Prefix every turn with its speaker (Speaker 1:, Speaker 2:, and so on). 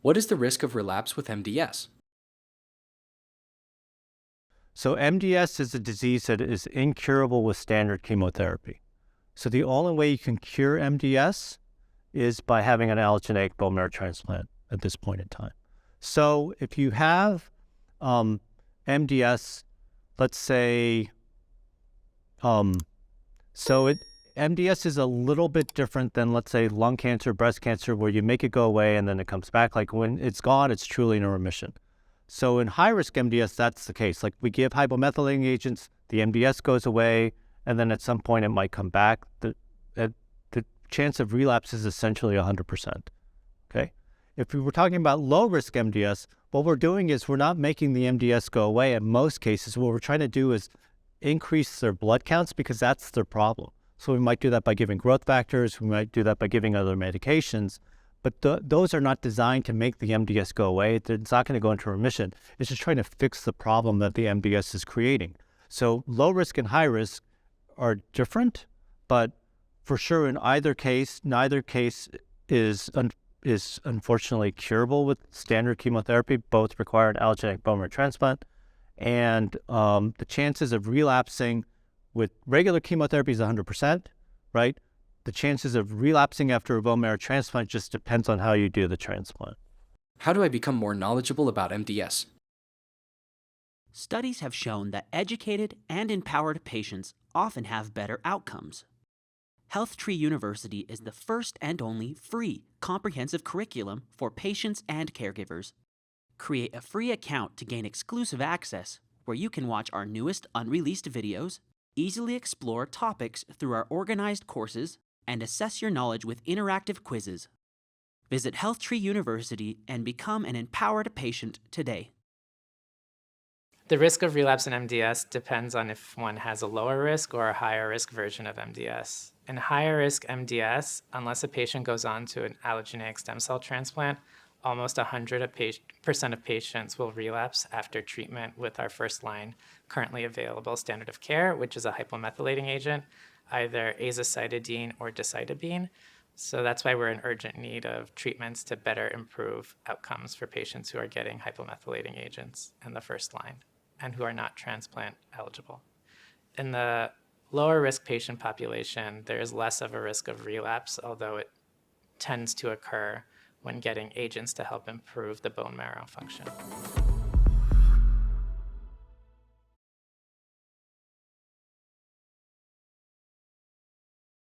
Speaker 1: What is the risk of relapse with MDS?
Speaker 2: So MDS is a disease that is incurable with standard chemotherapy. So the only way you can cure MDS is by having an allogeneic bone marrow transplant at this point in time. So if you have MDS, let's say, um, so it MDS is a little bit different than, let's say, lung cancer, breast cancer, where you make it go away and then it comes back. Like when it's gone, it's truly in a remission. So in high-risk MDS, that's the case. Like we give hypomethylating agents, the MDS goes away, and then at some point it might come back. The chance of relapse is essentially 100%. Okay. If we were talking about low-risk MDS, what we're doing is we're not making the MDS go away. In most cases, what we're trying to do is increase their blood counts because that's their problem. So we might do that by giving growth factors. We might do that by giving other medications. But those are not designed to make the MDS go away. It's not going to go into remission. It's just trying to fix the problem that the MDS is creating. So low risk and high risk are different, but for sure in either case, neither case is unfortunately curable with standard chemotherapy. Both require an allogeneic bone marrow transplant. And the chances of relapsing with regular chemotherapy is 100%, right? The chances of relapsing after a bone marrow transplant just depends on how you do the transplant.
Speaker 1: How do I become more knowledgeable about MDS?
Speaker 3: Studies have shown that educated and empowered patients often have better outcomes. HealthTree University is the first and only free, comprehensive curriculum for patients and caregivers. Create a free account to gain exclusive access, where you can watch our newest unreleased videos, easily explore topics through our organized courses, and assess your knowledge with interactive quizzes. Visit HealthTree University and become an empowered patient today.
Speaker 4: The risk of relapse in MDS depends on if one has a lower risk or a higher risk version of MDS. In higher risk MDS, unless a patient goes on to an allogeneic stem cell transplant, almost 100% of patients will relapse after treatment with our first-line currently available standard of care, which is a hypomethylating agent, either azacitidine or decitabine. So that's why we're in urgent need of treatments to better improve outcomes for patients who are getting hypomethylating agents in the first line and who are not transplant eligible. In the lower risk patient population, there is less of a risk of relapse, although it tends to occur when getting agents to help improve the bone marrow function.